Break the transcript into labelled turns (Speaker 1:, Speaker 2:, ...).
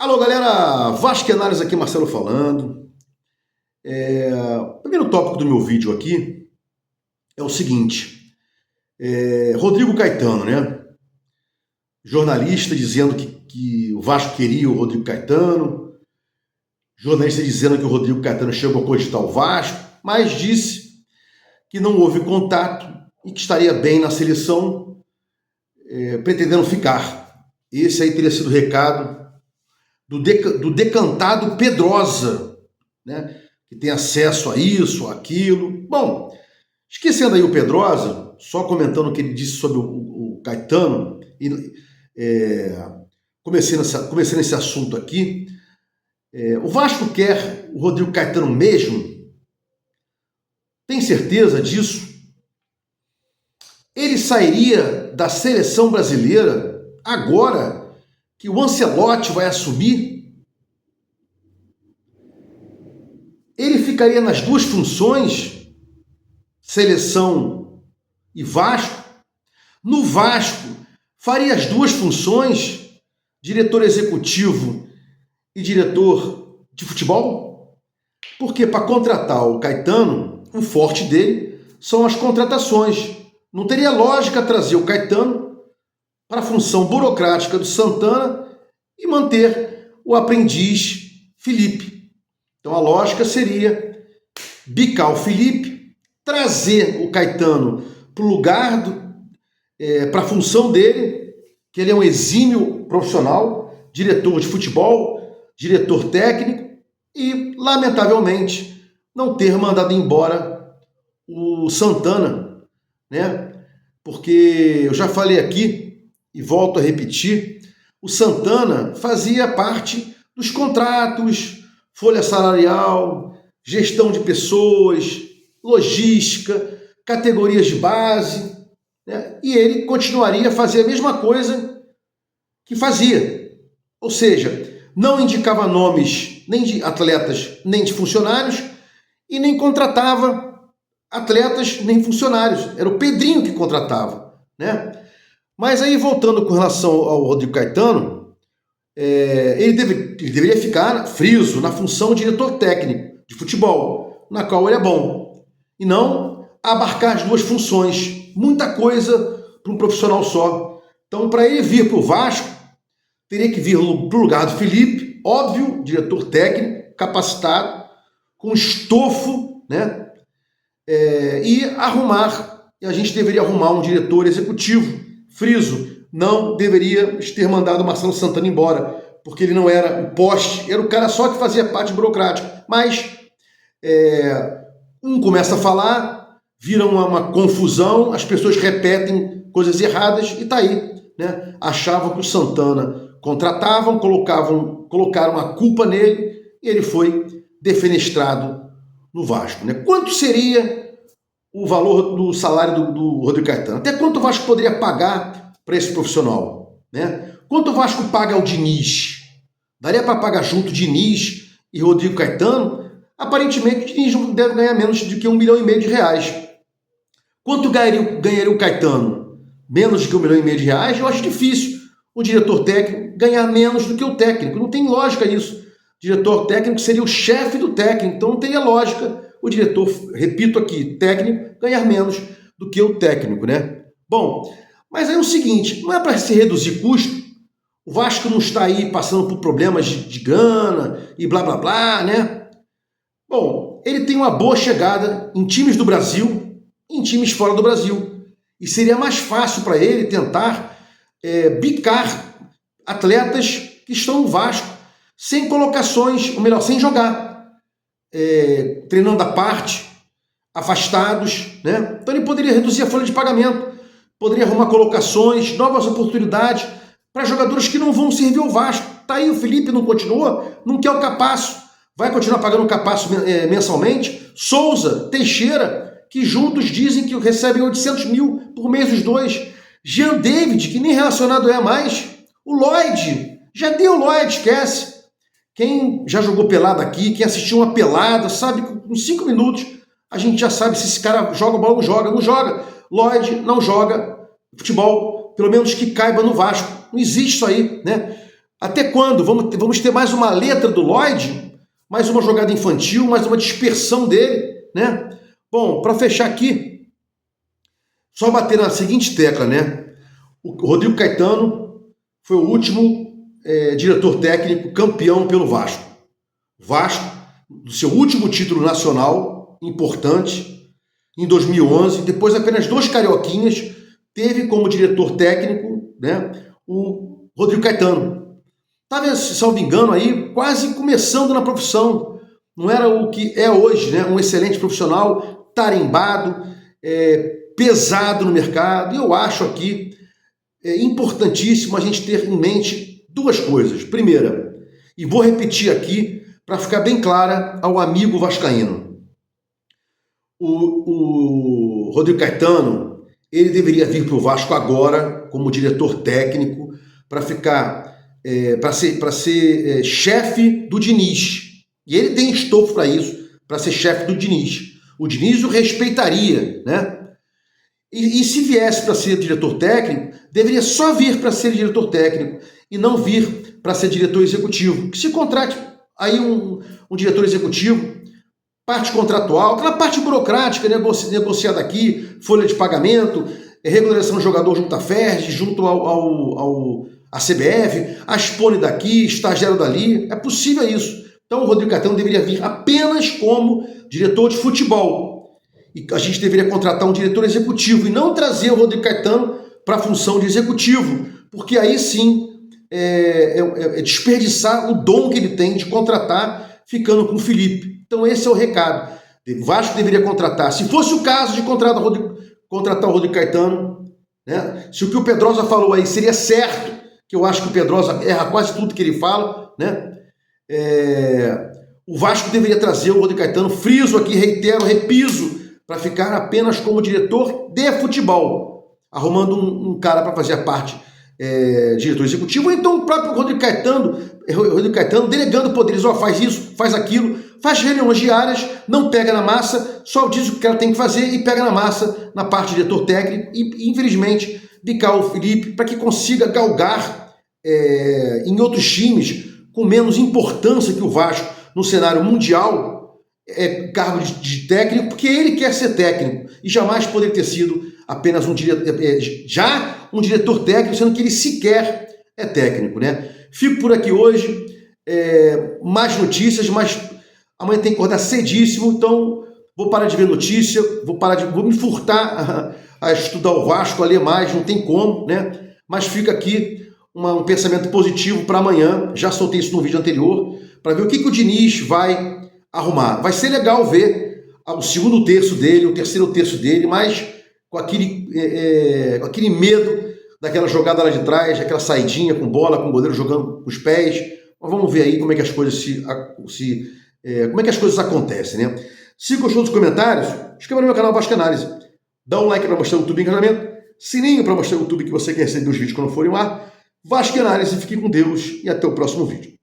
Speaker 1: Alô, galera, Vasquenares aqui, Marcelo falando. O primeiro tópico do meu vídeo aqui é o seguinte. Rodrigo Caetano, né? Jornalista dizendo que o Vasco queria o Rodrigo Caetano. Jornalista dizendo que o Rodrigo Caetano chegou a cogitar o Vasco, mas disse que não houve contato e que estaria bem na seleção, pretendendo ficar. Esse aí teria sido o recado do decantado Pedrosa, né? Que tem acesso a isso, aquilo. Bom, esquecendo aí o Pedrosa, só comentando o que ele disse sobre o Caetano, comecei nesse assunto aqui. O Vasco quer o Rodrigo Caetano mesmo? Tem certeza disso? Ele sairia da seleção brasileira agora que o Ancelotti vai assumir? Ele ficaria nas duas funções, seleção e Vasco? No Vasco, faria as duas funções, diretor executivo e diretor de futebol? Porque para contratar o Caetano, o forte dele são as contratações. Não teria lógica trazer o Caetano para a função burocrática do Santana e manter o aprendiz Felipe. Então a lógica seria bicar o Felipe, trazer o Caetano para o lugar, para a função dele, que ele é um exímio profissional, diretor de futebol, diretor técnico, e, lamentavelmente, não ter mandado embora o Santana, né? Porque eu já falei aqui, e volto a repetir, o Santana fazia parte dos contratos, folha salarial, gestão de pessoas, logística, categorias de base, né? E ele continuaria a fazer a mesma coisa que fazia. Ou seja, não indicava nomes nem de atletas, nem de funcionários, e nem contratava atletas nem funcionários. Era o Pedrinho que contratava, né? Mas aí, voltando com relação ao Rodrigo Caetano, ele deveria ficar, friso, na função de diretor técnico de futebol, na qual ele é bom, e não abarcar as duas funções. Muita coisa para um profissional só. Então, para ele vir para o Vasco, teria que vir para o lugar do Felipe, óbvio, diretor técnico, capacitado, com estofo, né? E a gente deveria arrumar um diretor executivo. Friso, não deveria ter mandado o Marcelo Santana embora, porque ele não era o poste, era o cara só que fazia parte burocrática. Mas um começa a falar, vira uma confusão, as pessoas repetem coisas erradas e tá aí, né? Achavam que o Santana contratavam, colocaram a culpa nele e ele foi defenestrado no Vasco, né? Quanto seria o valor do salário do Rodrigo Caetano? Até quanto o Vasco poderia pagar para esse profissional, né? Quanto o Vasco paga ao Diniz? Daria para pagar junto Diniz e Rodrigo Caetano? Aparentemente o Diniz não deve ganhar menos do que R$1,5 milhão. Quanto ganharia o Caetano? Menos do que R$1,5 milhão? Eu acho difícil o diretor técnico ganhar menos do que o técnico. Não tem lógica isso. O diretor técnico seria o chefe do técnico, então não teria lógica o diretor, repito aqui, técnico, ganhar menos do que o técnico, né? Bom, mas aí é o seguinte, não é para se reduzir custo, o Vasco não está aí passando por problemas de grana e blá blá blá, né? Bom, ele tem uma boa chegada em times do Brasil e em times fora do Brasil. E seria mais fácil para ele tentar bicar atletas que estão no Vasco, sem colocações, ou melhor, sem jogar. Treinando à parte, afastados, né? Então ele poderia reduzir a folha de pagamento, poderia arrumar colocações, novas oportunidades para jogadores que não vão servir ao Vasco. Tá aí, o Felipe não continua, não quer o Capasso, vai continuar pagando o Capasso mensalmente. Souza, Teixeira, que juntos dizem que recebem 800 mil por mês os dois. Jean David, que nem relacionado é mais. O Lloyd, já deu o Lloyd, esquece. Quem já jogou pelada aqui, quem assistiu uma pelada, sabe que com 5 minutos a gente já sabe se esse cara joga bola ou não joga. Não joga. Lloyd não joga futebol, pelo menos que caiba no Vasco. Não existe isso aí, né? Até quando? Vamos ter mais uma letra do Lloyd? Mais uma jogada infantil, mais uma dispersão dele, né? Bom, para fechar aqui, só bater na seguinte tecla, né? O Rodrigo Caetano foi o último diretor técnico campeão pelo Vasco. Vasco, do seu último título nacional, importante, em 2011, depois apenas 2 carioquinhas, teve como diretor técnico, né, o Rodrigo Caetano. Estava, salvo engano, aí quase começando na profissão. Não era o que é hoje, né? Um excelente profissional, tarimbado, pesado no mercado. E eu acho aqui importantíssimo a gente ter em mente 2 coisas. Primeira, e vou repetir aqui para ficar bem clara ao amigo vascaíno. O Rodrigo Caetano, ele deveria vir para o Vasco agora como diretor técnico para ficar, para ser chefe do Diniz. E ele tem estofo para isso, para ser chefe do Diniz. O Diniz o respeitaria, né? E se viesse para ser diretor técnico, deveria só vir para ser diretor técnico e não vir para ser diretor executivo. Que se contrate aí um diretor executivo, parte contratual, aquela parte burocrática, negociada aqui, folha de pagamento, regularização do jogador junto à FERJ, junto à CBF, a Spone daqui, estagiário dali. É possível isso. Então o Rodrigo Caetano deveria vir apenas como diretor de futebol. E a gente deveria contratar um diretor executivo e não trazer o Rodrigo Caetano para a função de executivo, porque aí sim é desperdiçar o dom que ele tem de contratar ficando com o Felipe. Então esse é o recado. O Vasco deveria contratar, se fosse o caso de contratar o Rodrigo Caetano, né? Se o que o Pedrosa falou aí seria certo, que eu acho que o Pedrosa erra quase tudo que ele fala, né? O Vasco deveria trazer o Rodrigo Caetano, friso aqui, reitero, repiso, para ficar apenas como diretor de futebol, arrumando um cara para fazer a parte diretor executivo, ou então o próprio Rodrigo Caetano delegando poderes, faz isso, faz aquilo, faz reuniões diárias, não pega na massa, só diz o que ela tem que fazer e pega na massa na parte de diretor técnico e infelizmente, bicar o Felipe para que consiga galgar em outros times com menos importância que o Vasco no cenário mundial, cargo de técnico, porque ele quer ser técnico e jamais poderia ter sido apenas um diretor técnico, sendo que ele sequer é técnico, né? Fico por aqui hoje, mais notícias, mas amanhã tem que acordar cedíssimo, então vou parar de ver notícia, vou me furtar a estudar o Vasco, a ler mais, não tem como, né? Mas fica aqui um pensamento positivo para amanhã, já soltei isso no vídeo anterior, para ver o que o Diniz vai arrumar. Vai ser legal ver o segundo terço dele, o terceiro terço dele, mas com aquele medo daquela jogada lá de trás, aquela saidinha com bola, com o goleiro jogando com os pés. Mas vamos ver aí como é que as coisas como é que as coisas acontecem, né? Se gostou dos comentários, inscreva no meu canal Vasco Análise. Dá um like para mostrar o YouTube em engajamento, sininho para mostrar o YouTube que você quer receber os vídeos quando forem lá. Vasco Análise, fique com Deus e até o próximo vídeo.